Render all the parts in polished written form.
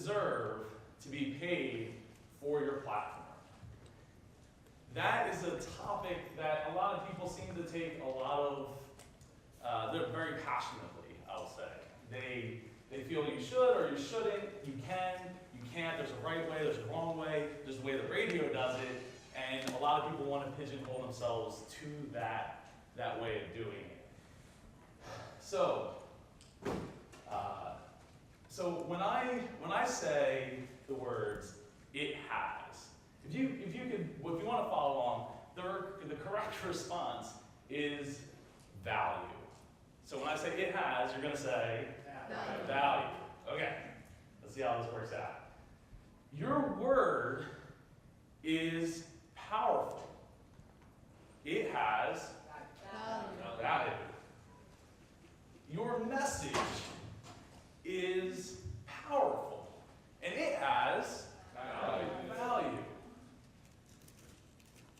deserve to be paid for your platform? That is a topic that a lot of people seem to take a lot of, they're very passionately, I'll say. They feel you should or you shouldn't, you can, you can't, there's a right way, there's a wrong way, there's the way the radio does it, and a lot of people want to pigeonhole themselves to that way of doing it. So when I say the words "it has," if you want to follow along, the correct response is value. So when I say "it has," you're going to say value. Okay, let's see how this works out. Your word is powerful. It has value. Your message is powerful, and it has value.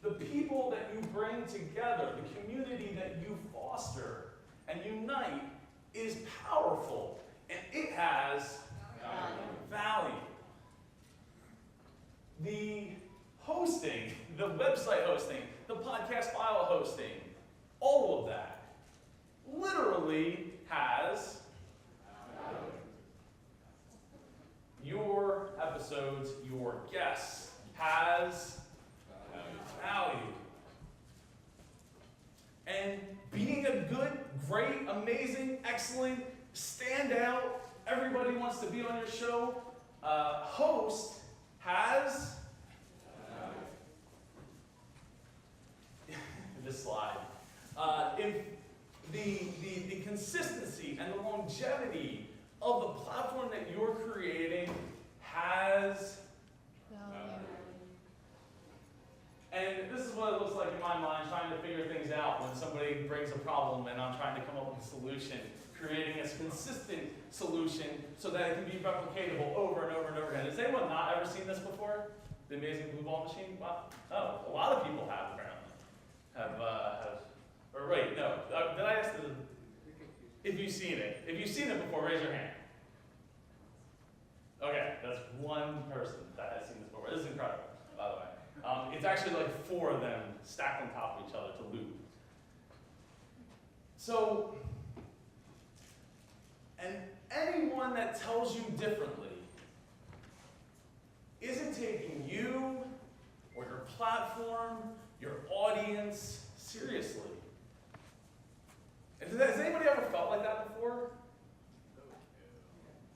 The people that you bring together, the community that you foster and unite is powerful, and it has value. The hosting, the website hosting, the podcast file hosting, all of that literally has value. Your episodes, your guests has value. And being a good, great, amazing, excellent, standout, everybody wants to be on your show, host has this slide. If the consistency and the longevity of the platform that you're creating has value. And this is what it looks like in my mind, trying to figure things out when somebody brings a problem and I'm trying to come up with a solution, creating a consistent solution so that it can be replicatable over and over and over again. Has anyone not ever seen this before? The Amazing Blue Ball Machine? Wow. Oh, a lot of people have, apparently. Or wait, no. Did I ask if you've seen it? If you've seen it before, raise your hand. Okay, that's one person that has seen this before. This is incredible, by the way. It's actually like 4 of them stacked on top of each other to loop. So, and anyone that tells you differently isn't taking you or your platform, your audience seriously. Has anybody ever felt like that before?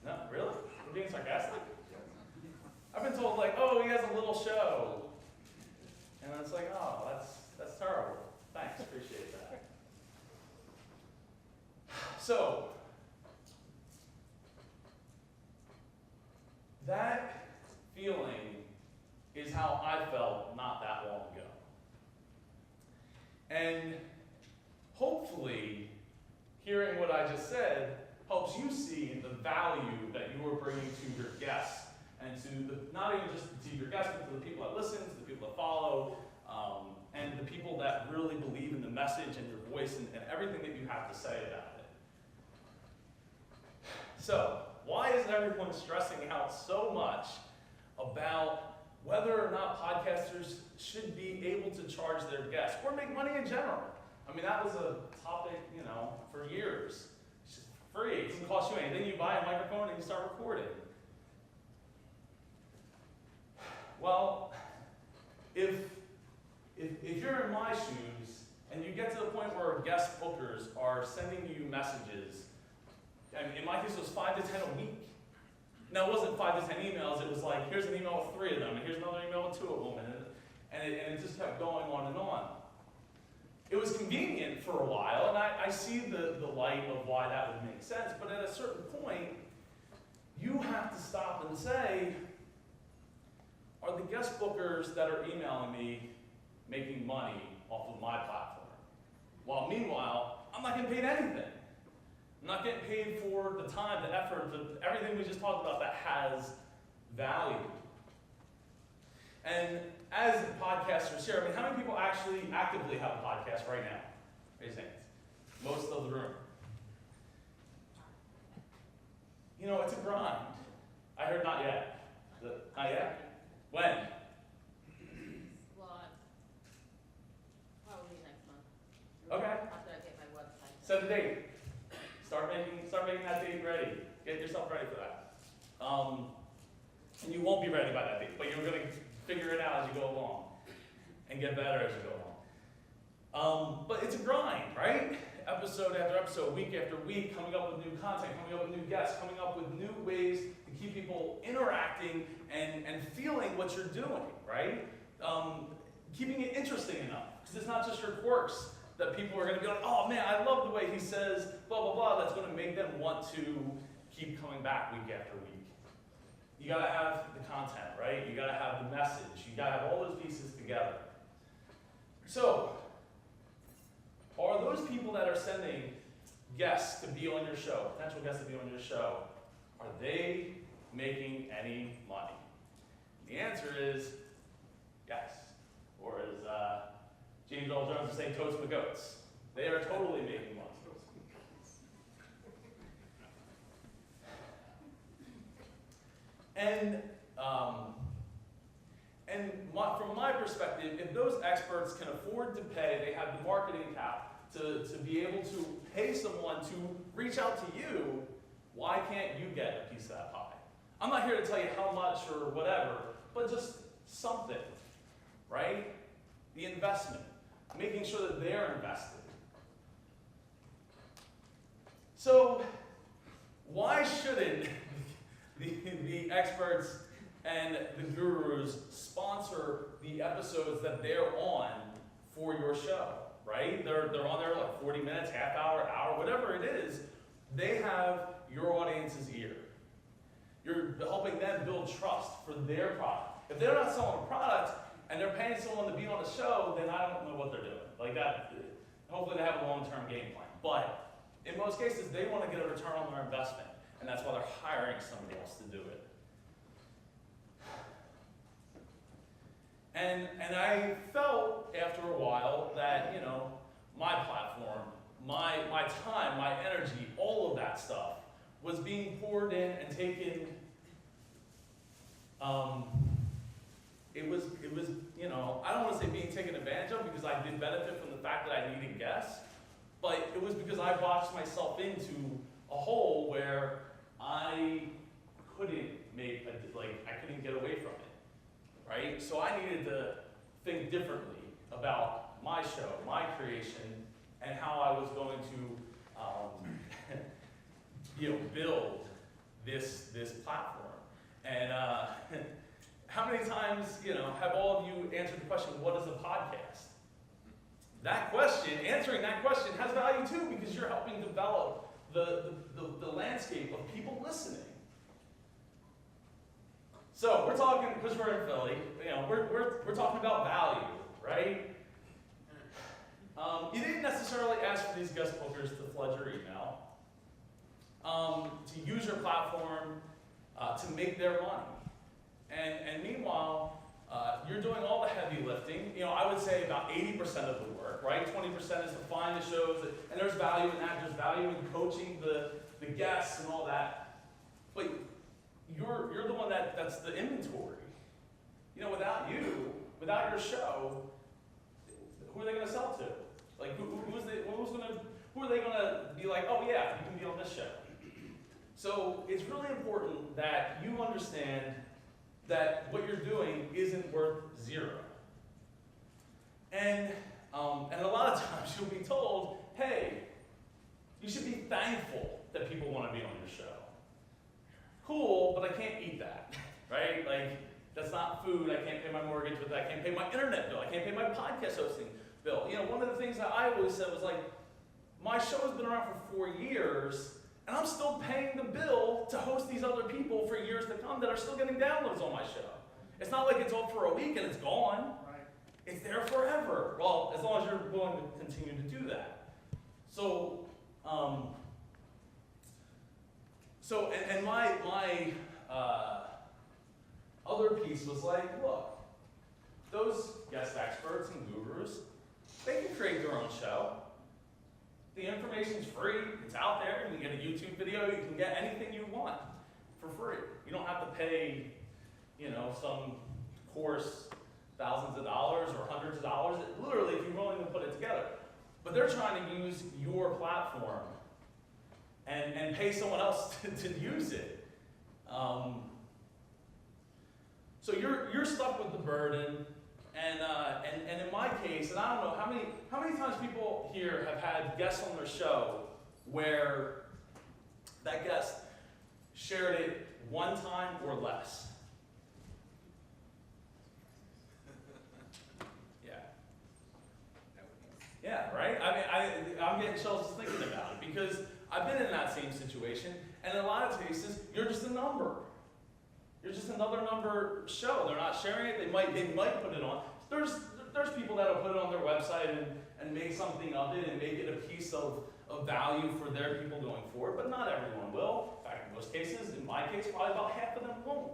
No, really? We're being sarcastic? I've been told like, oh, he has a little show. And it's like, oh, that's terrible. Thanks, appreciate that. So, that feeling is how I felt not that long ago. And hopefully, hearing what I just said helps you see the value that you are bringing to your guests and to not even just to your guests, but to the people that listen, to the people that follow, and the people that really believe in the message and your voice and everything that you have to say about it. So, why is everyone stressing out so much about whether or not podcasters should be able to charge their guests or make money in general? I mean, that was a topic, for years. It's just free. It doesn't cost you anything. You buy a microphone and you start recording. Well, if you're in my shoes and you get to the point where guest bookers are sending you messages, and in my case it was 5 to 10 a week. Now it wasn't 5 to 10 emails, it was like, here's an email with 3 of them, and here's another email with 2 of them, and it just kept going on and on. It was convenient for a while, and I see the light of why that would make sense, but at a certain point, you have to stop and say, are the guest bookers that are emailing me making money off of my platform? While meanwhile, I'm not getting paid anything. I'm not getting paid for the time, the effort, everything we just talked about that has value. And as podcasters here, I mean, how many people actually actively have a podcast right now? Raise hands. Most of the room. It's a grind. I heard not yet. Not yet? When? Well, probably next month. Okay. After I get my website. Set the date. Start making that date ready. Get yourself ready for that. And you won't be ready by that date, but you're going to figure it out as you go along and get better as you go along. But it's a grind, right? Episode after episode, week after week, coming up with new content, coming up with new guests, coming up with new ways to keep people interacting and feeling what you're doing, right? Keeping it interesting enough, because it's not just your quirks that people are going to be like, oh man, I love the way he says blah, blah, blah. That's going to make them want to keep coming back week after week. You got to have the content, right? You got to have the message. You got to have all those pieces together. So, are those people that are sending guests to be on your show, potential guests to be on your show, are they making any money? The answer is yes. Or as James Earl Jones would say, toast the goats. They are totally making money. From my perspective, if those experts can afford to pay, they have the marketing cap to be able to pay someone to reach out to you, why can't you get a piece of that pie? I'm not here to tell you how much or whatever, but just something, right? The investment, making sure that they're invested. So, why shouldn't the experts and the gurus sponsor the episodes that they're on for your show, right? They're on there like 40 minutes, half hour, hour, whatever it is. They have your audience's ear. You're helping them build trust for their product. If they're not selling a product and they're paying someone to be on a show, then I don't know what they're doing. Like that, hopefully they have a long-term game plan. But in most cases, they want to get a return on their investment. And that's why they're hiring somebody else to do it. And I felt after a while that, you know, my platform, my time, my energy, all of that stuff was being poured in and taken. It was, you know, I don't want to say being taken advantage of because I did benefit from the fact that I needed guests, but it was because I boxed myself into a hole where I couldn't I couldn't get away from it, right? So I needed to think differently about my show, my creation, and how I was going to, you know, build this platform. And how many times, you know, have all of you answered the question, what is a podcast? That question, answering that question has value too because you're helping develop the landscape of people listening. So we're talking, because we're in Philly, you know, we're talking about value, right? You didn't necessarily ask for these guest bookers to flood your email, to use your platform, to make their money. And meanwhile, you're doing all the heavy lifting. You know, I would say about 80% of the work, right? 20% is to find the shows, and there's value in that. There's value in coaching the guests and all that. But you're the one that's the inventory. You know, without you, without your show, who are they going to sell to? Like, who are they going to be like, oh yeah, you can be on this show? So it's really important that you understand that what you're doing isn't worth zero. And a lot of times you'll be told, hey, you should be thankful that people want to be on your show. Cool, but I can't eat that, right? Like, that's not food. I can't pay my mortgage with that. I can't pay my internet bill. I can't pay my podcast hosting bill. You know, one of the things that I always said was like, my show has been around for 4 years, and I'm still paying the bill to host these other people for years to come that are still getting downloads on my show. It's not like it's up for a week and it's gone. Right. It's there forever. Well, as long as you're willing to continue to do that. So, my other piece was like, look, those guest experts and gurus, they can create their own show. The information's free, it's out there, you can get a YouTube video, you can get anything you want for free. You don't have to pay, some course thousands of dollars or hundreds of dollars, literally, if you're willing to put it together. But they're trying to use your platform and pay someone else to use it. So you're stuck with the burden, and in my case, and I don't know how many times people here have had guests on their show where that guest shared it one time or less. Yeah, right? I'm getting chills just thinking about it because I've been in that same situation, and in a lot of cases, you're just a number. You're just another number show. They're not sharing it. They might put it on. There's people that'll put it on their website and make something of it and make it a piece of value for their people going forward, but not everyone will. In fact, in most cases, in my case, probably about half of them won't.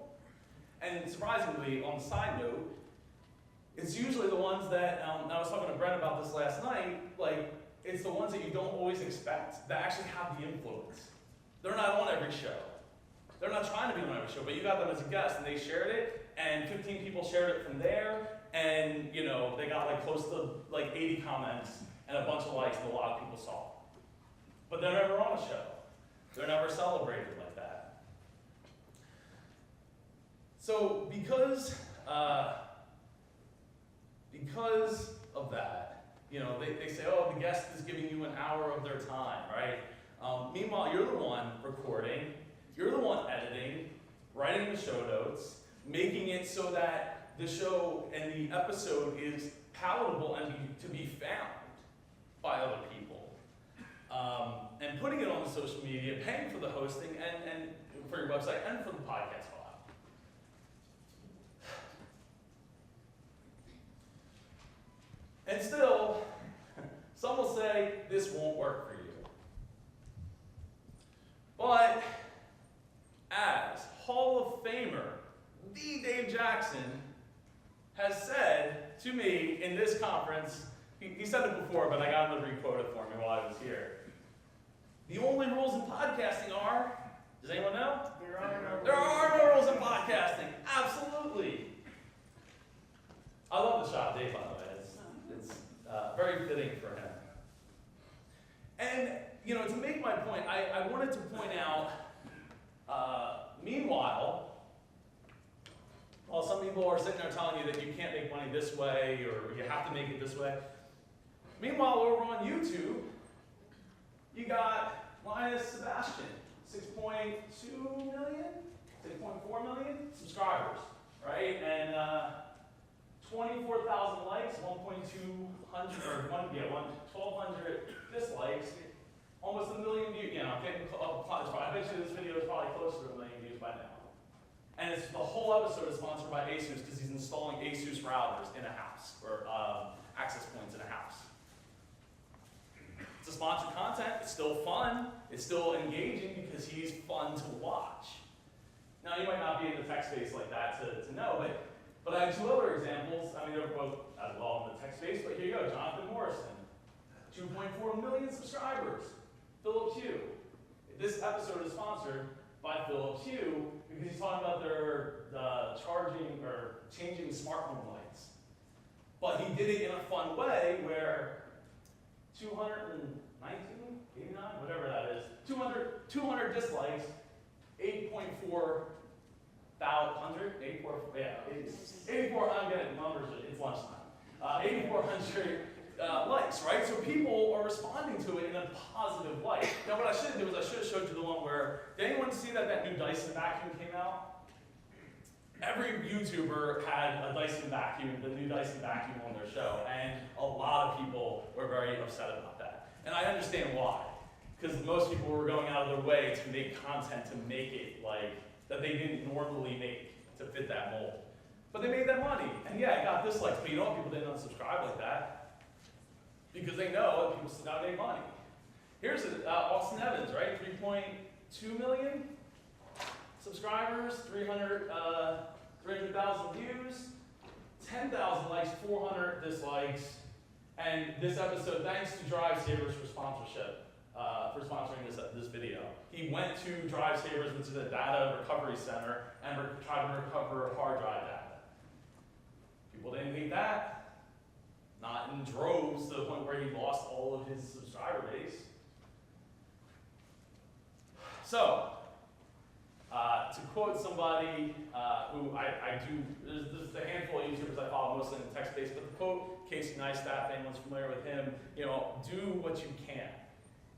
And surprisingly, on the side note, it's usually the ones that, I was talking to Brent about this last night, it's the ones that you don't always expect that actually have the influence. They're not on every show. They're not trying to be on every show, but you got them as a guest and they shared it, and 15 people shared it from there, and they got close to 80 comments and a bunch of likes that a lot of people saw. But they're never on a show. They're never celebrated like that. So because of that, they say, oh, the guest is giving you an hour of their time, right? Meanwhile, you're the one recording, you're the one editing, writing the show notes, making it so that the show and the episode is palatable and to be found by other people. And putting it on the social media, paying for the hosting and for your website and for the podcast file. And still, some will say this won't work for you. But as Hall of Famer, the Dave Jackson, has said to me in this conference, he said it before, but I got him to re-quote it for me while I was here. The only rules in podcasting are, does anyone know? There are no rules in podcasting. Absolutely. I love the shot, Dave, by the way. It's very fitting for him. And, to make my point, I wanted to point out, meanwhile, while some people are sitting there telling you that you can't make money this way or you have to make it this way, meanwhile, over on YouTube, you got Linus Sebastian, 6.2 million, 6.4 million subscribers, right? And 24,000 likes, 1,200 dislikes, almost 1 million views. I'm getting I bet you this video is probably closer to 1 million views by now. And the whole episode is sponsored by ASUS because he's installing ASUS routers in a house, or access points in a house. It's a sponsored content. It's still fun. It's still engaging because he's fun to watch. Now, you might not be in the tech space like that to know, but I have two other examples. They're both as well in the tech space, but here you go. Jonathan Morrison, 2.4 million subscribers. Philip Hugh. This episode is sponsored by Philip Hugh because he's talking about their charging or changing smart home lights. But he did it in a fun way where 219, 89, whatever that is, 200 dislikes, 84, I'm getting numbers, it's lunchtime. 8,400 likes, right? So people are responding to it in a positive light. Now what I should do is I should have showed you the one where, did anyone see that new Dyson vacuum came out? Every YouTuber had a Dyson vacuum, the new Dyson vacuum on their show, and a lot of people were very upset about that. And I understand why. Because most people were going out of their way to make content to make it that they didn't normally make to fit that mold. But they made that money. And yeah, it got dislikes, but people didn't unsubscribe like that. Because they know that people still gotta make money. Here's Austin Evans, right? 3.2 million subscribers, 300,000 views, 10,000 likes, 400 dislikes. And this episode, thanks to Drive Savers for sponsorship. For sponsoring this video. He went to Drive Savers, which is a data recovery center, and subscriber cover hard drive data. People didn't hate that. Not in droves to the point where he lost all of his subscriber base. So, to quote somebody who I do, there's a handful of YouTubers I follow, mostly in the tech space, but the quote, Casey Neistat, if anyone's familiar with him, you know, do what you can.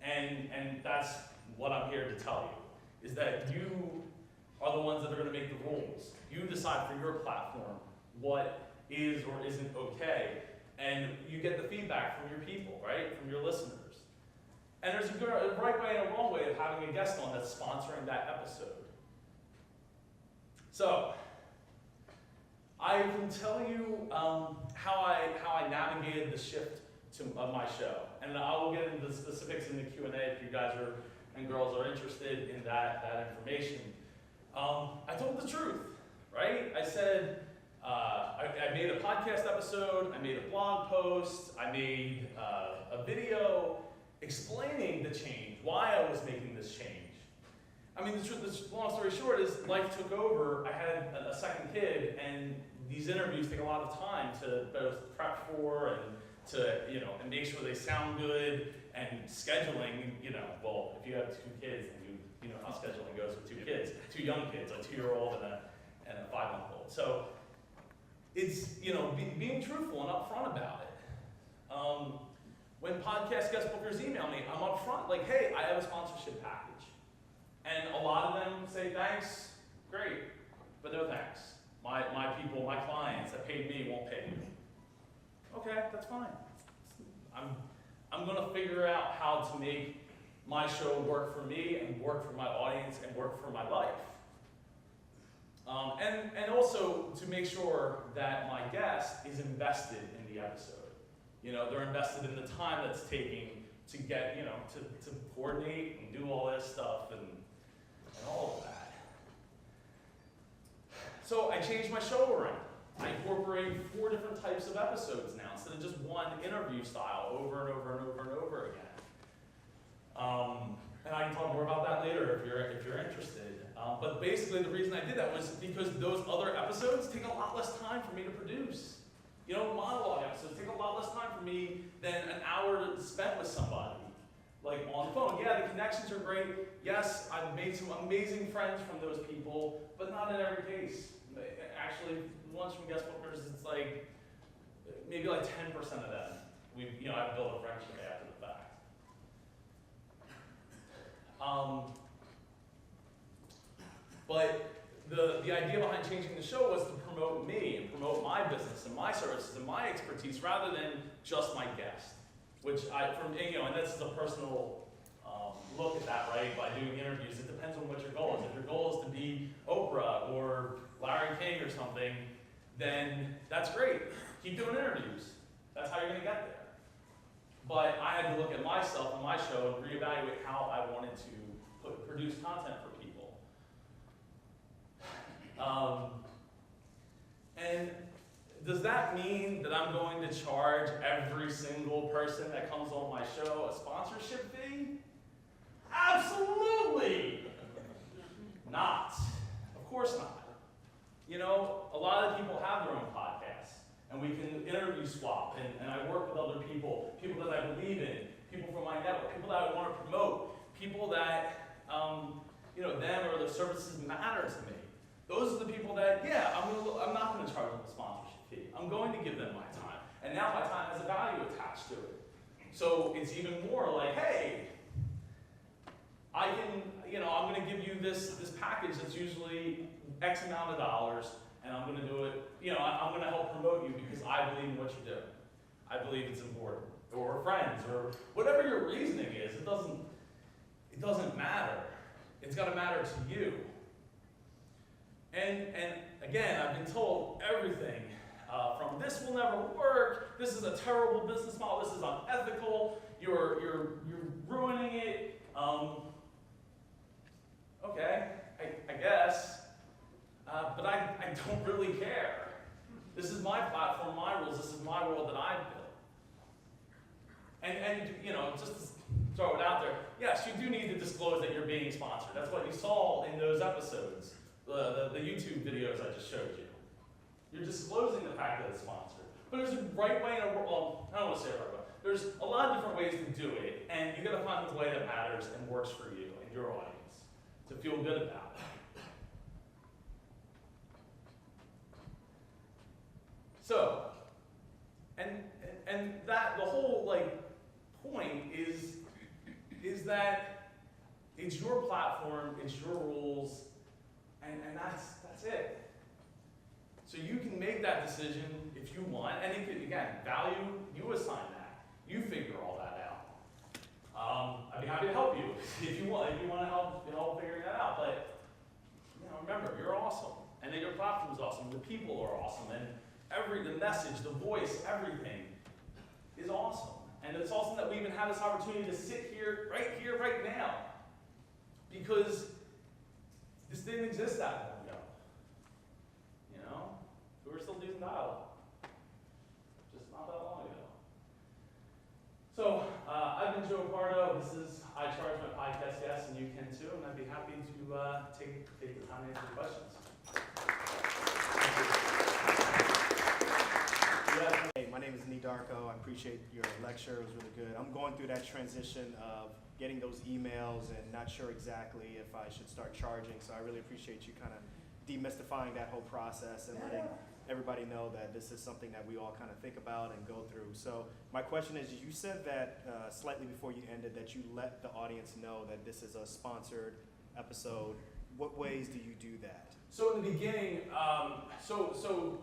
And that's what I'm here to tell you, is that you are the ones that are going to make the rules. You decide for your platform what is or isn't okay, and you get the feedback from your people, right, from your listeners. And there's a right way and a wrong way of having a guest on that's sponsoring that episode. So, I can tell you how I navigated the shift of my show, and I will get into the specifics in the Q&A if you guys and girls are interested in that information. I told the truth, right? I said I made a podcast episode, I made a blog post, I made a video explaining the change, why I was making this change. I mean, the long story short is life took over. I had a second kid, and these interviews take a lot of time to both prep for and to, you know, and make sure they sound good, and scheduling, you know, well, if you have two kids, then you know how scheduling goes with two kids, two young kids, a 2-year-old and a 5-month-old. So it's, you know, being truthful and upfront about it. When podcast guest bookers email me, I'm upfront, like, hey, I have a sponsorship package. And a lot of them say, thanks, great, but no thanks. My people, my clients that paid me won't pay you. Okay, that's fine. I'm gonna figure out how to make my show work for me and work for my audience and work for my life. And also to make sure that my guest is invested in the episode. You know, they're invested in the time that's taking to get, you know, to coordinate and do all this stuff and all of that. So I changed my show around. I incorporate 4 different types of episodes now instead of just one interview style over and over and over and over again. And I can talk more about that later if you're interested. But basically the reason I did that was because those other episodes take a lot less time for me to produce. You know, monologue episodes take a lot less time for me than an hour spent with somebody, like on the phone. Yeah, the connections are great. Yes, I've made some amazing friends from those people, but not in every case. Actually, ones from guest bookers, it's like, maybe like 10% of them. I've built a friendship after the fact. But the idea behind changing the show was to promote me and promote my business and my services and my expertise rather than just my guest. Which and this is a personal look at that, right? By doing interviews, it depends on what your goal is. If your goal is to be Oprah or Larry King or something, then that's great. Keep doing interviews. That's how you're going to get there. But I had to look at myself and my show and reevaluate how I wanted to produce content for people. And does that mean that I'm going to charge every single person that comes on my show a sponsorship fee? Absolutely not. Of course not. You know, a lot of people have their own podcasts, and we can interview swap, and I work with other people that I believe in, people from my network, people that I want to promote, people that, them or their services matter to me. Those are the people that, yeah, I'm not going to charge them a sponsorship fee. I'm going to give them my time. And now my time has a value attached to it. So it's even more like, hey, I can, I'm going to give you this package that's usually X amount of dollars, and I'm going to do it, I'm going to help promote you because I believe in what you do. I believe it's important. Or friends, or whatever your reasoning is, it doesn't matter. It's got to matter to you. And again, I've been told everything from this will never work, this is a terrible business model, this is unethical, you're ruining it. Okay, I guess, but I don't really care. This is my platform, my rules, this is my world that I've built. And just to throw it out there, yes, you do need to disclose that you're being sponsored. That's what you saw in those episodes. the YouTube videos I just showed you. You're disclosing the fact that it's sponsored. But there's a right way and well, I don't want to say it right way. There's a lot of different ways to do it, and you got to find the way that matters and works for you and your audience to feel good about it. So, and that the whole like point is that it's your platform, it's your rules, and that's it. So you can make that decision if you want, and it could, again, value, you assign that. You figure all that out. I'd be happy to help you if you want to help figuring that out. But remember, you're awesome, and then your platform's awesome. The people are awesome, and the message, the voice, everything is awesome. And it's awesome that we even have this opportunity to sit here, right now, because this didn't exist that long ago. We were still using dial-up, just not that long ago. So I've been Joe Pardo. This is I Charge My Podcast Guests, and you can too. And I'd be happy to take the time to answer questions. Hey, my name is Darko. I appreciate your lecture. It was really good. I'm going through that transition of getting those emails and not sure exactly if I should start charging. So I really appreciate you kind of demystifying that whole process and letting everybody know that this is something that we all kind of think about and go through. So my question is, you said that slightly before you ended that you let the audience know that this is a sponsored episode. What ways do you do that? So in the beginning, so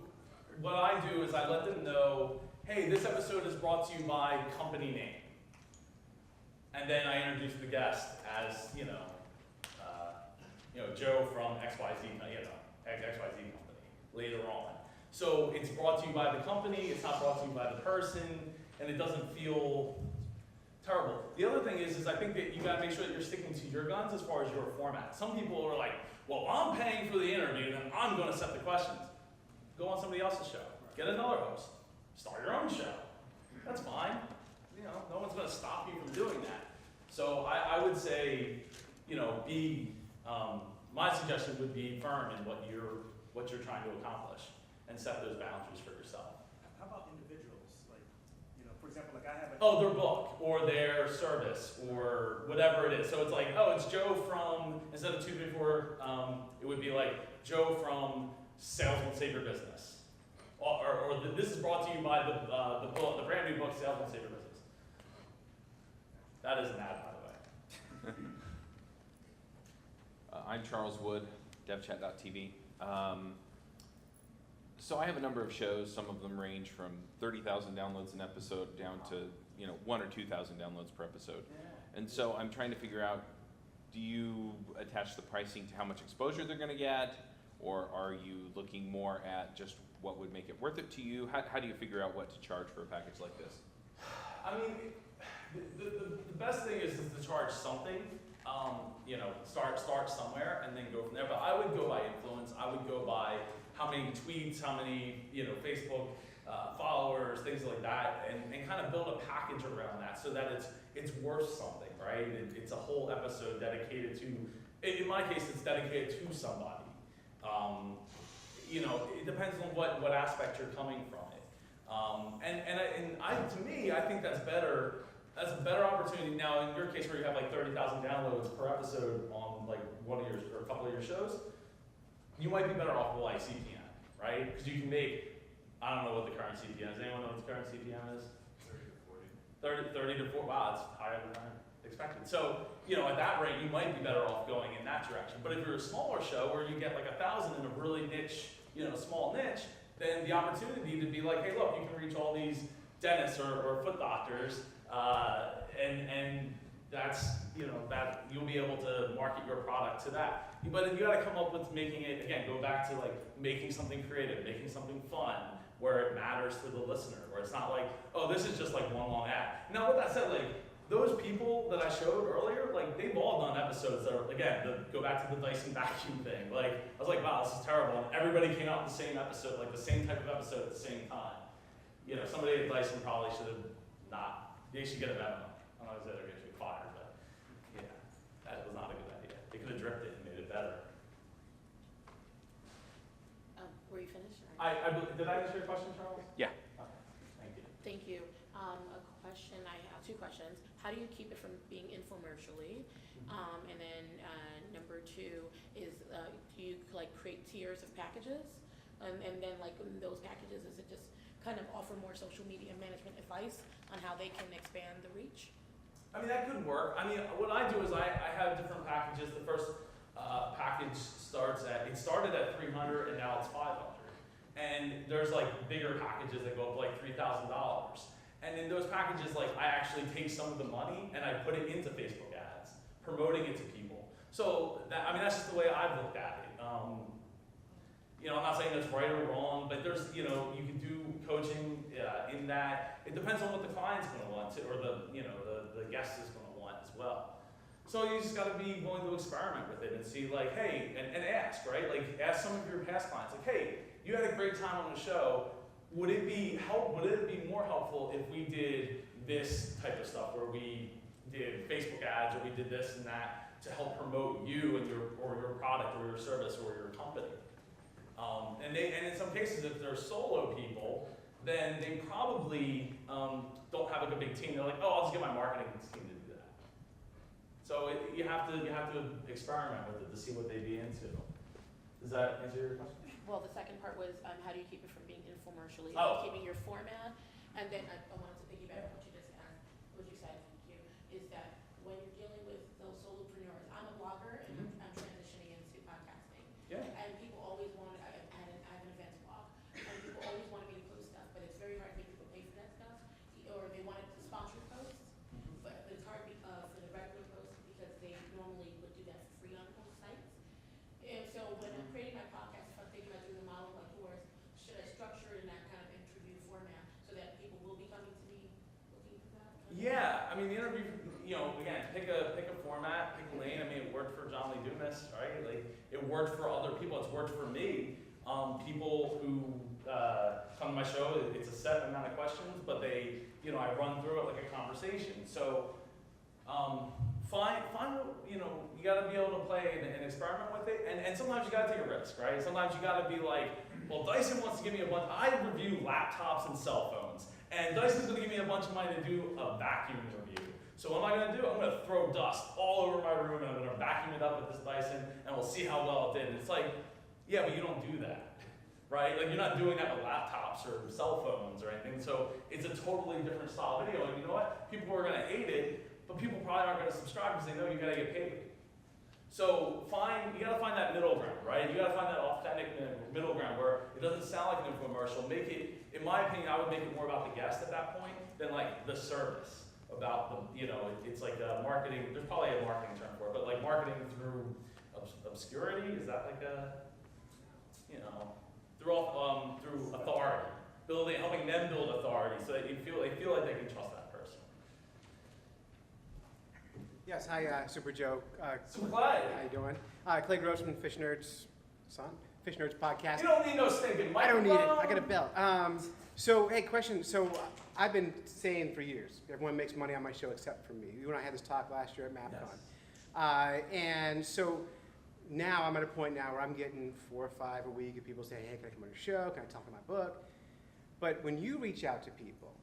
what I do is I let them know, hey, this episode is brought to you by company name. And then I introduce the guest as, Joe from XYZ, XYZ company later on. So it's brought to you by the company, it's not brought to you by the person, and it doesn't feel terrible. The other thing is I think that you gotta make sure that you're sticking to your guns as far as your format. Some people are like, well, I'm paying for the interview, then I'm gonna set the questions. Go on somebody else's show. Get another host. Start your own show. That's fine. No one's gonna stop you from doing that. So I would say, my suggestion would be firm in what you're trying to accomplish and set those boundaries for yourself. How about individuals? Like, for example, like I have their book or their service or whatever it is. So it's like, it's Joe from, instead of 234, it would be like Joe from Sales Will Save Your Business. Or this is brought to you by the brand new book, Sales Will Save Your Business. That is an ad, by the way. I'm Charles Wood, devchat.tv. So I have a number of shows. Some of them range from 30,000 downloads an episode down to 1,000 or 2,000 downloads per episode. Yeah. And so I'm trying to figure out, do you attach the pricing to how much exposure they're going to get, or are you looking more at just what would make it worth it to you? How do you figure out what to charge for a package like this? I mean, the best thing is to charge something. Start somewhere and then go from there. But I would go by influence. I would go by how many tweets, how many Facebook followers, things like that, and kind of build a package around that so that it's worth something, right? It's a whole episode dedicated to. In my case, it's dedicated to somebody. It depends on what aspect you're coming from it. To me, I think that's better. That's a better opportunity. Now, in your case where you have like 30,000 downloads per episode on like one of your, or a couple of your shows, you might be better off with like CPM, right? Because you can make, I don't know what the current CPM is. Anyone know what the current CPM is? 30 to 40. Wow, that's higher than I expected. So, at that rate, you might be better off going in that direction. But if you're a smaller show where you get like 1,000 in a really niche, small niche, then the opportunity to be like, hey, look, you can reach all these dentists or foot doctors, and that's, that you'll be able to market your product to that. But you got to come up with making it, again, go back to like making something creative, making something fun, where it matters to the listener, where it's not like, oh, this is just like one long ad. Now, with that said, like, those people that I showed earlier, like, they've all done episodes that are, again, go back to the Dyson vacuum thing. Like, I was like, wow, this is terrible. And everybody came out with the same episode, like the same type of episode at the same time. Somebody at Dyson probably should have not, they should get a memo. I'm not going to say they're going to get fired, but yeah, that was not a good idea. They could have dripped it and made it better. finished? Or- Did I answer your question, Charles? Yeah. Okay, thank you. Thank you. A question, I have two questions. How do you keep it from being infomercially? And then number two is, do you like create tiers of packages? And then like in those packages, is it just kind of offer more social media management advice on how they can expand the reach? I mean, that could work. I mean, what I do is I have different packages. The first package started at 300 and now it's 500. And there's like bigger packages that go up like $3,000. And in those packages, like I actually take some of the money and I put it into Facebook ads, promoting it to people. So that, I mean, that's just the way I've looked at it. You know, I'm not saying that's right or wrong, but there's, you know, you can do coaching in that. It depends on what the client's going to want to, or the, you know, the guest is going to want as well. So you just got to be willing to experiment with it and see, like, hey, and ask, right? Like, ask some of your past clients, like, hey, you had a great time on the show. Would it be more helpful if we did this type of stuff, where we did Facebook ads, or we did this and that to help promote you and your product or your service or your company? And in some cases, if they're solo people, then they probably don't have like a big team. They're like, oh, I'll just get my marketing team to do that. So you have to experiment with it to see what they'd be into. Does that answer your question? Well, the second part was, how do you keep it from being infomercially? Oh. Keeping your format, and then I wanted to piggyback on what you just asked, what you said, thank you, is that when you're dealing with those solopreneurs, I'm a blogger and I'm transitioning into podcasting. Yeah. And people always want, I have an events blog, and people always want me to post stuff, but it's very hard to get people to pay for that stuff, or they want it to sponsor posts, but it's hard for the regular posts because they normally would do that for free on most sites. And so when I'm creating my podcast, if I'm thinking about doing a model like yours, should I structure it in that kind of interview format so that people will be coming to me looking for that? Yeah, I mean, the interview, you know, again, pick a format, pick a lane. I mean, it worked for John Lee Dumas, right? Like, it worked for other people. It's worked for me. People who come to my show, it's a set amount of questions, but they, you know, I run through it like a conversation. So, find you know, you got to be able to play and experiment with it, and sometimes you got to take a risk, right? Sometimes you got to be like, well, Dyson wants to give me a bunch. I review laptops and cell phones, and Dyson's going to give me a bunch of money to do a vacuum review. So what am I going to do? I'm going to throw dust all over my room, and I'm going to vacuum it up with this Dyson, and we'll see how well it did. And it's like, yeah, but you don't do that, right? Like, you're not doing that with laptops or cell phones or anything. So it's a totally different style video, and you know what? People are going to hate it, but people probably aren't going to subscribe because they know you got to get paid. So you got to find that middle ground, right? You got to find that authentic middle ground where it doesn't sound like an infomercial. Make it, in my opinion, I would make it more about the guest at that point than like the service. About the, you know, it's like marketing. There's probably a marketing term for it, but like marketing through obscurity. Is that like a, you know, through authority, helping them build authority so that they feel like they can trust that person. Yes, hi, Super Joe. So Clay, How you doing? Clay Grossman, Fish Nerds, son? Fish Nerds podcast. you don't need no stinking I don't microphone. need it. I got a belt. So, hey, question. So, I've been saying for years, everyone makes money on my show except for me. You and I had this talk last year at MapCon. Yes. And so, now I'm at a point now where I'm getting 4 or 5 a week of people saying, hey, can I come on your show? Can I talk about my book? But when you reach out to people,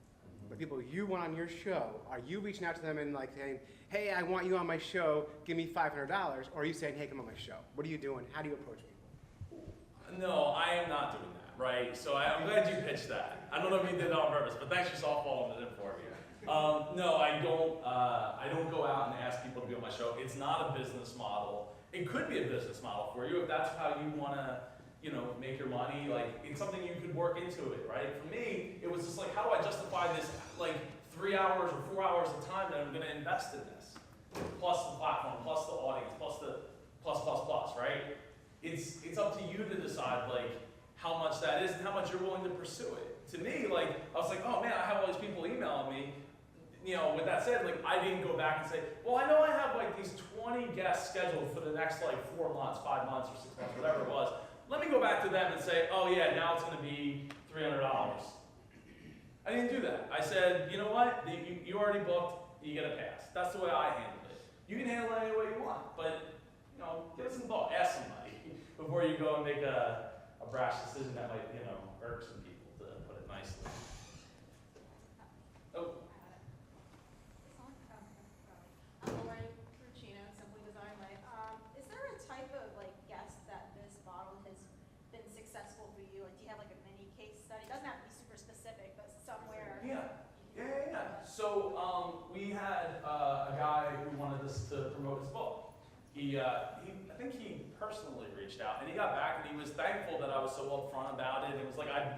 the people you want on your show, are you reaching out to them and like saying, hey, I want you on my show, give me $500, or are you saying, hey, come on my show? What are you doing? How do you approach people? No, I am not doing that, right? So I'm glad you pitched that. I don't know if you did that on purpose, but thanks for softballing it in for me. No, I don't go out and ask people to be on my show. It's not a business model. It could be a business model for you if that's how you want to, you know, make your money. Like, it's something you could work into it, right? For me, it was just like, how do I justify this, like, 3 hours or 4 hours of time that I'm going to invest in this? Plus the platform, plus the audience, plus the plus, right? It's up to you to decide, like, how much that is and how much you're willing to pursue it. To me, like, I was like, oh man, I have all these people emailing me. You know, with that said, like, I didn't go back and say, well, I know I have like these 20 guests scheduled for the next like 4 months, 5 months, or 6 months, whatever it was. Let me go back to them and say, oh yeah, now it's going to be $300. I didn't do that. I said, you know what? You already booked. You get a pass. That's the way I handled it. You can handle it any way you want, but you know, give it some thought. Ask somebody before you go and make a a brash decision that might, irk some people, to put it nicely. Oh, I'm Lori Ruccino, Simply Design Way. Is there a type of guest that this model has been successful for you? Like, do you have like a mini case study? It doesn't have to be super specific, but somewhere. yeah. So we had a guy who wanted us to promote his book. I think he personally reached out, and he got back, and he was thankful that I was so upfront about it. It was like I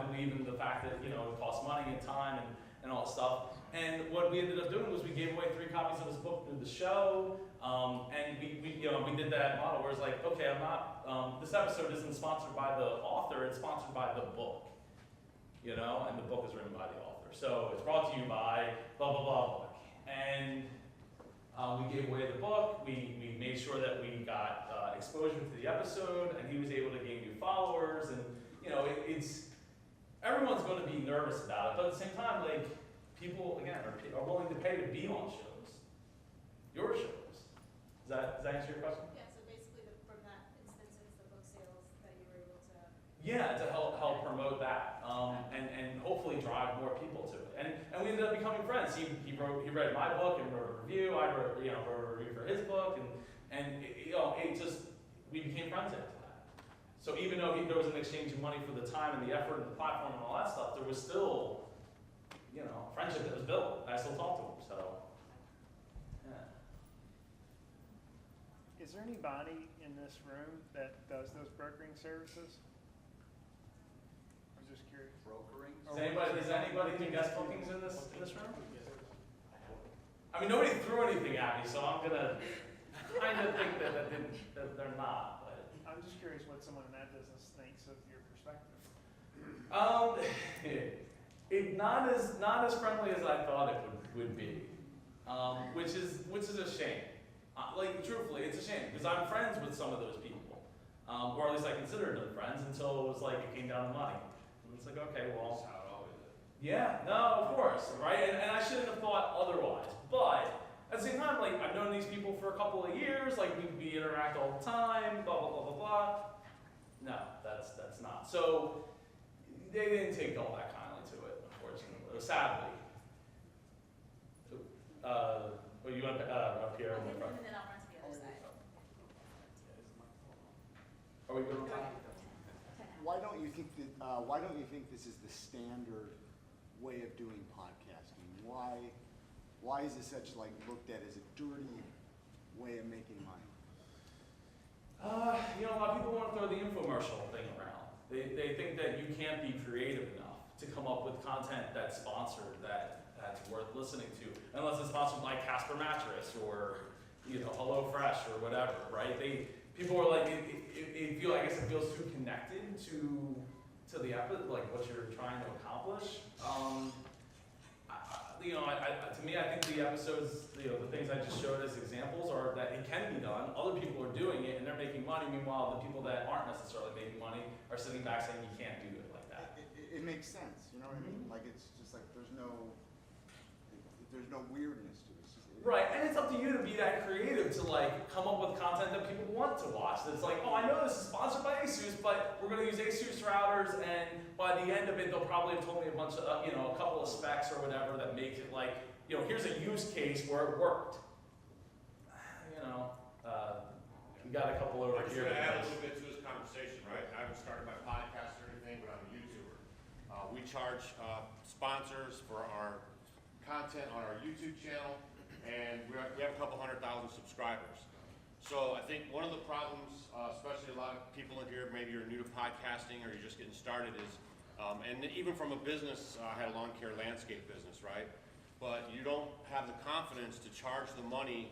believe in the fact that it costs money and time and all that stuff. And what we ended up doing was we gave away 3 copies of his book through the show, and we did that model where it's like, okay, I'm not, this episode isn't sponsored by the author, it's sponsored by the book, and the book is written by the author. So it's brought to you by blah, blah, blah book. And we gave away the book, we made sure that we got exposure to the episode, and he was able to gain new followers, and everyone's going to be nervous about it, but at the same time, people, again, are willing to pay to be on shows, your shows. Does that answer your question? Yeah, so basically from that instance, it's the book sales that you were able to. Yeah, to help promote that, and hopefully drive more people to it. And we ended up becoming friends. He read my book and wrote a review. I wrote a review for his book, and we became friends after that. So even though there was an exchange of money for the time and the effort and the platform and all that stuff, there was still friendship that was built. I still talk to him. So yeah. Is there anybody in this room that does those brokering services? I was just curious. Brokering? Does anybody do guest bookings in this room? I mean, nobody threw anything at me, so I'm gonna kind of think that they're not. But I'm just curious what someone in that business thinks of your perspective. Not as friendly as I thought it would be, which is a shame. Truthfully, it's a shame because I'm friends with some of those people, or at least I considered them friends until it was like it came down to money. And it's like, okay, well. That's how it always is. Yeah, no, of course, right? And I shouldn't have thought otherwise. But at the same time, I've known these people for a couple of years, we interact all the time, blah, blah, blah, blah, blah. No, that's not. So they didn't take all that kindly to it, unfortunately, or sadly. You want up here in the front? And then I'll run to the other side. Are we going on? Why don't you think this is the standard way of doing podcasting? Why is this such looked at as a dirty way of making money? A lot of people want to throw the infomercial thing around. They think that you can't be creative enough to come up with content that's sponsored, that's worth listening to, unless it's sponsored by Casper Mattress or Hello Fresh or whatever, right? People are like, it feels too connected to the episode, what you're trying to accomplish. To me, I think the episodes, the things I just showed as examples are that it can be done. Other people are doing it and they're making money. Meanwhile, the people that aren't necessarily making money are sitting back saying you can't do it like that. It makes sense, you know what I mean? It's just there's no weirdness to it. Right, and it's up to you to be that creative to come up with content that people want to watch. That's oh, I know this is sponsored by ASUS, but we're going to use ASUS routers, and by the end of it, they'll probably have told me a bunch of, a couple of specs or whatever that makes it here's a use case where it worked. We got a couple over I'm just here. going to add a little bit to this conversation, right? I haven't started my podcast or anything, but I'm a YouTuber. We charge sponsors for our content on our YouTube channel, and we have a couple 100,000 subscribers. So I think one of the problems, especially a lot of people in here, maybe you're new to podcasting or you're just getting started, is, and even from a business, I had a lawn care landscape business, right? But you don't have the confidence to charge the money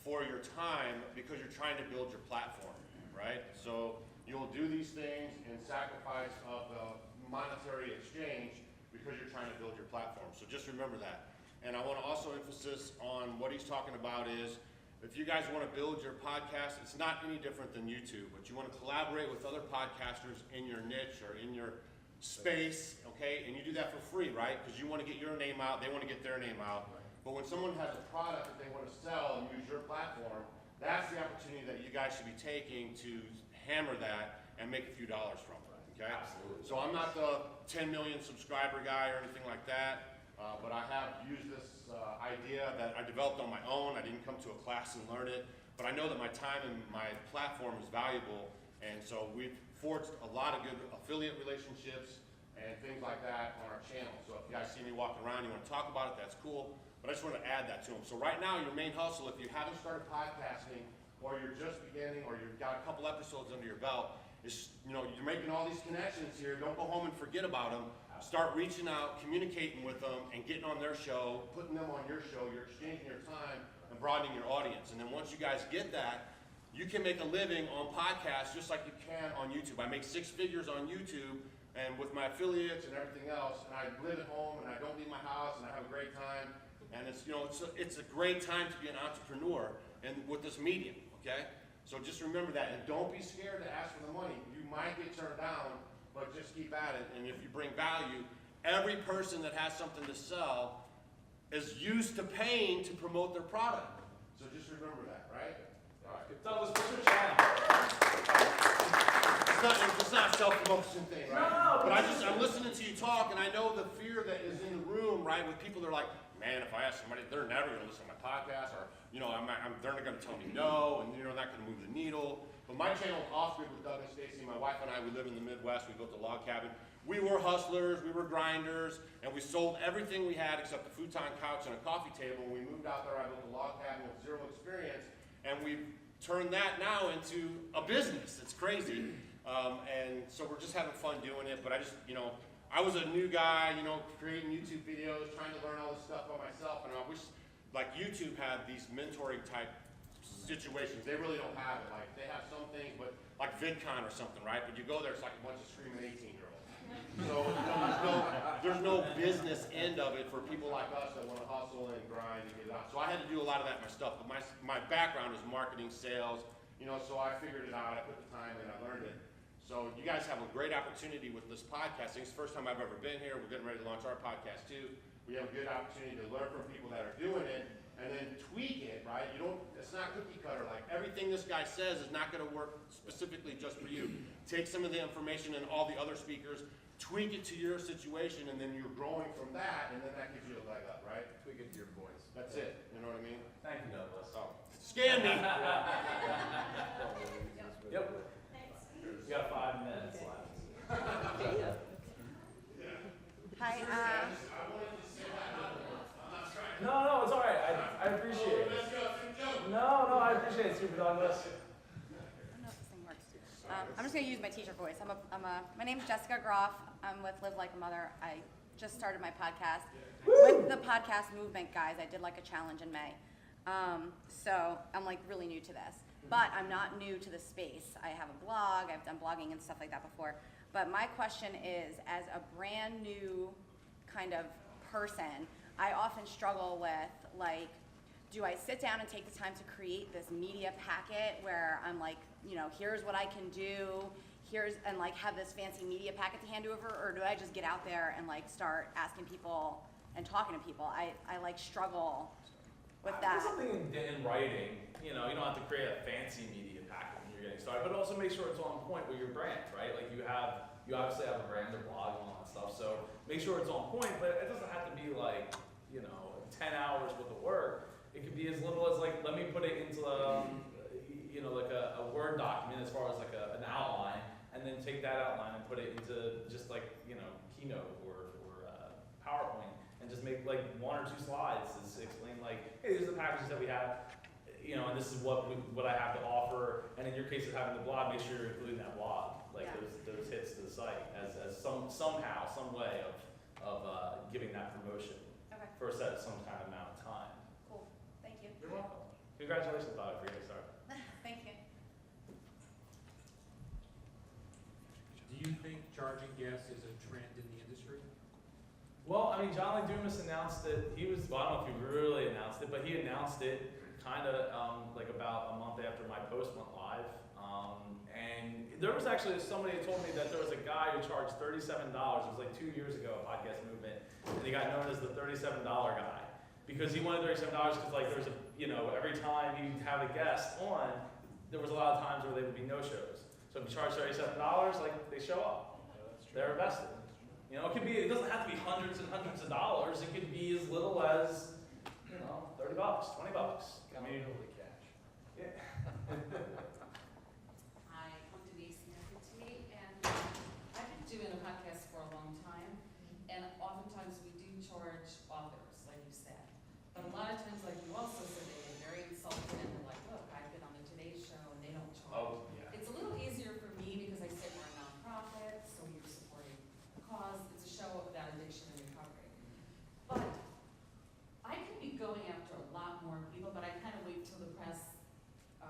for your time because you're trying to build your platform, right? So you'll do these things in sacrifice of the monetary exchange because you're trying to build your platform. So just remember that. And I want to also emphasis on what he's talking about is, if you guys want to build your podcast, it's not any different than YouTube, but you want to collaborate with other podcasters in your niche or in your space, okay? And you do that for free, right? Because you want to get your name out, they want to get their name out. But when someone has a product that they want to sell and use your platform, that's the opportunity that you guys should be taking to hammer that and make a few dollars from it, okay? Absolutely. So I'm not the 10 million subscriber guy or anything like that, but I have used this idea that I developed on my own. I didn't come to a class and learn it, but I know that my time and my platform is valuable, and so we've forged a lot of good affiliate relationships and things like that on our channel. So if you guys see me walking around, you want to talk about it, that's cool. But I just want to add that to them. So right now, your main hustle, if you haven't started podcasting, or you're just beginning, or you've got a couple episodes under your belt, is, you know, you're making all these connections here. Don't go home and forget about them. Start reaching out, communicating with them, and getting on their show, putting them on your show. You're exchanging your time and broadening your audience. And then once you guys get that, you can make a living on podcasts just like you can on YouTube. I make 6 figures on YouTube, and with my affiliates and everything else, and I live at home, and I don't leave my house, and I have a great time. And it's, you know, it's a great time to be an entrepreneur and with this medium, okay? So just remember that, and don't be scared to ask for the money. You might get turned down, but just keep at it. And if you bring value, every person that has something to sell is used to paying to promote their product. So just remember that, right? All right. Douglas, what's your channel? It's not a self-promotion thing, right? No, but I'm listening to you talk, and I know the fear that is in the room, right? With people, they're like, man, if I ask somebody, they're never going to listen to my podcast, or, you know, they're not going to tell me no, and, you know, not going to move the needle. But my channel is off-grid with Doug and Stacy. My wife and I, we live in the Midwest. We built a log cabin. We were hustlers, we were grinders, and we sold everything we had except a futon couch and a coffee table. When we moved out there, I built a log cabin with 0 experience, and we've turned that now into a business. It's crazy. And so we're just having fun doing it, but I just, you know, I was a new guy, you know, creating YouTube videos, trying to learn all this stuff by myself, and I wish, like, YouTube had these mentoring type situations. They really don't have it. Like, they have some things, but like VidCon or something, right? But you go there, it's like a bunch of screaming 18-year-olds. So, you know, there's no business end of it for people like us that want to hustle and grind and get it out. So I had to do a lot of that myself, but my background is marketing, sales, you know, so I figured it out. I put the time in, I learned it. So you guys have a great opportunity with this podcasting. It's the first time I've ever been here. We're getting ready to launch our podcast too. We have a good opportunity to learn from people that are doing it and then tweak it, right? It's not cookie cutter. Like, everything this guy says is not going to work specifically just for you. Take some of the information and all the other speakers, tweak it to your situation, and then you're growing from that, and then that gives you a leg up, right? Tweak it to your voice. That's it. You know what I mean? Thank you, Douglas. So, scan me. Yep. Thanks. You got 5 minutes left. Hi, No, it's all right. I appreciate it. No, I appreciate it, Super Douglas. I don't know if this thing works. I'm just gonna use my teacher voice. My name's Jessica Groff. I'm with Live Like a Mother. I just started my podcast. With the podcast movement, guys, I did like a challenge in May. So I'm like really new to this. But I'm not new to the space. I have a blog, I've done blogging and stuff like that before. But my question is, as a brand new kind of person, I often struggle with, like, do I sit down and take the time to create this media packet where I'm like, you know, here's what I can do, and like have this fancy media packet to hand over, or do I just get out there and like start asking people and talking to people? I like struggle with that. Put something in writing. You know, you don't have to create a fancy media packet when you're getting started, but also make sure it's on point with your brand, right? Like you obviously have a brand or blog and all that stuff, so make sure it's on point, but it doesn't have to be like, you know, 10 hours worth of work. It could be as little as like, let me put it into you know, like a Word document as far as like an outline, and then take that outline and put it into just like, you know, Keynote or PowerPoint, and just make like 1 or 2 slides to explain like, hey, these are the packages that we have, you know, and this is what I have to offer. And in your case of having the blog, make sure you're including that blog, like those hits to the site as somehow, some way of giving that promotion for some kind of amount of time. Cool, thank you. You're welcome. Congratulations, Bob, for getting started. Thank you. Do you think charging guests is a trend in the industry? Well, I mean, John Lee Dumas announced it. Well, I don't know if he really announced it, but he announced it kind of like about a month after my post went live. And there was actually somebody who told me that there was a guy who charged $37. It was like 2 years ago, Podcast Movement, and he got known as the $37 guy because he wanted $37 because like every time he'd have a guest on, there was a lot of times where there would be no shows. So if you charge $37, like, they show up. They're invested. You know, it doesn't have to be hundreds and hundreds of dollars. It could be as little as, you know, $30, $20. I mean, yeah. Hi, I'm Denise Smith, and I've been doing a podcast for a long time, and oftentimes we do charge authors, like you said. But a lot of times, like you also said, they get very insulted and they're like, look, I've been on the Today Show and they don't charge. Oh, yeah. It's a little easier for me because I said we're a nonprofit, so you're supporting a cause. It's a show about addiction and recovery. But I could be going after a lot more people, but I kind of wait till the press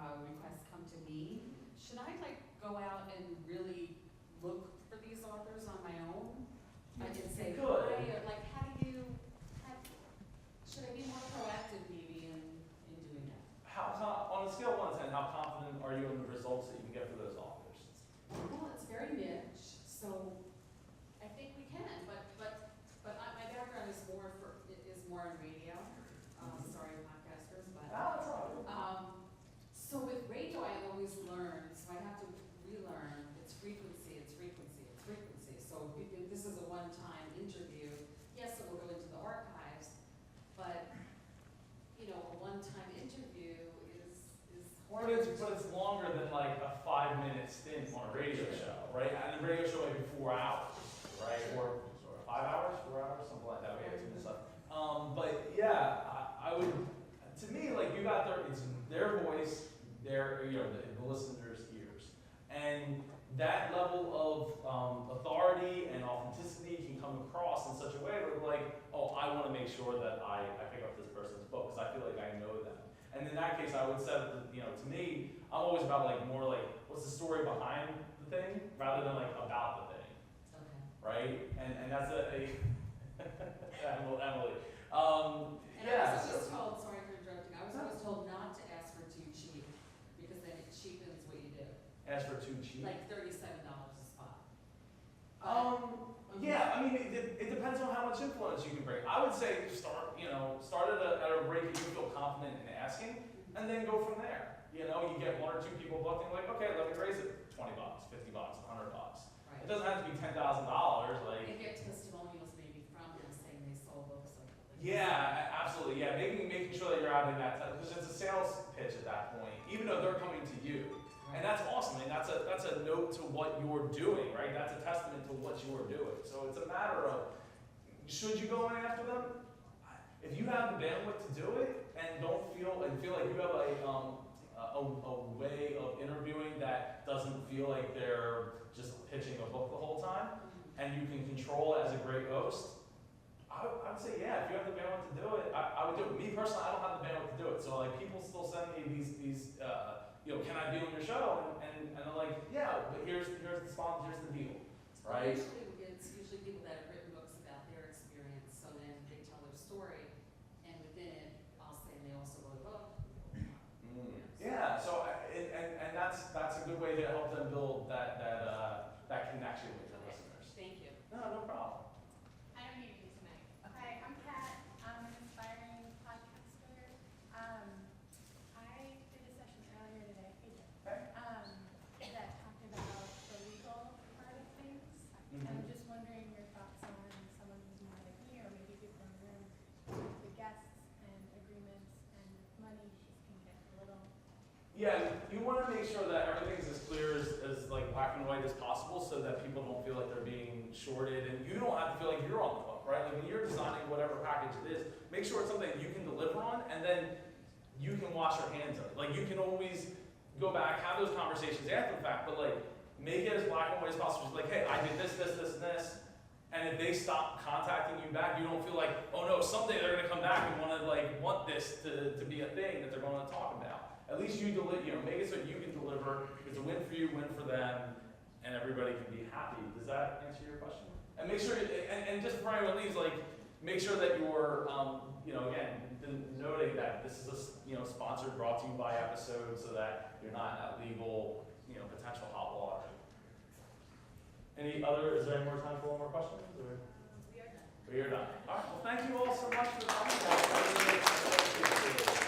requests come to me. Should I like go out and really look for these authors on my own? I can say You hi, could. or like how do you, should I be more proactive maybe in doing that? On a scale of 1 to 10, how confident are you in the results that you can get for those authors? Well, it's very niche, so I think we can, but my background is more in radio. Sorry, podcasters, but. That's all right. So with radio, I always learn, so I have to relearn, it's frequency, it's frequency, it's frequency. So if this is a one-time interview, yes, it will go into the archives, but, you know, a one-time interview is But hard. it's longer than like a 5-minute stint on a radio show, right? And a radio show might be 4 hours, right? Or 5 hours, 4 hours, something like that. We have to stuff. But yeah, I would, to me, like you got it's their voice, their, you know, the listener's ears. And that level of authority and authenticity can come across in such a way where like, oh, I want to make sure that I pick up this person's book because I feel like I know them. And in that case, I would set, you know, to me, I'm always about like more like, what's the story behind the thing rather than like about the thing, Okay. right? And that's Emily. And Yeah. I was always told, sorry for interrupting, I was always told not to ask for too cheap, because then it cheapens what you do. Ask for too cheap. Like $37 a spot. Yeah, I mean, it depends on how much influence you can bring. I would say start at a rate that you feel confident in asking, and then go from there. You know, you get 1 or 2 people booked, and you're like, okay, let me raise it $20, $50, $100. Right. It doesn't have to be $10,000. Like, And get testimonials maybe from them saying they sold books. yeah, absolutely. Yeah, making sure that you're out in that because it's a sales pitch at that point, even though they're coming to you. And that's awesome, and that's a note to what you're doing, right? That's a testament to what you're doing. So it's a matter of, should you go in after them? If you have the bandwidth to do it, and feel like you have a way of interviewing that doesn't feel like they're just pitching a book the whole time, and you can control it as a great host, I would say, yeah, if you have the bandwidth to do it, I would do it. Me personally, I don't have the bandwidth to do it. So like people still send me these you know, can I be on your show? And I'm like, yeah, but here's the sponsor, here's the deal, right? It's usually people that have written books about their experience, so then they tell their story, and within it, I'll say, and they also wrote a book. Yeah, so and that's a good way to help them build that connection with their listeners. Thank you. No problem. I don't hear you tonight. Hi, I'm Kat. I'm an aspiring podcaster. I did a session earlier today, that talked about the legal part of things. And I'm just wondering your thoughts on someone who's more like me, or maybe people in the room, with the guests and agreements and money just can get a little. Yeah, you want to make sure that everything's as clear as like black and white as possible so that people don't feel like they're being shorted and you don't have to feel like you're on the hook, right? Like when you're designing whatever package it is, make sure it's something you can deliver on and then you can wash your hands of it. Like you can always go back, have those conversations after the fact, but like make it as black and white as possible. Just like, hey, I did this, this, this, and this. And if they stop contacting you back, you don't feel like, oh no, someday they're gonna come back and want this to be a thing that they're gonna talk about. At least you make it so you can deliver. It's a win for you, win for them, and everybody can be happy. Does that answer your question? And make sure, and just before anyone leaves, like, make sure that you're, again, noting that this is a, sponsored, brought to you by episode, so that you're not at legal, potential hot water. Is there any more time for one more question? Or? We are done. We are done. All right. Well, thank you all so much for coming.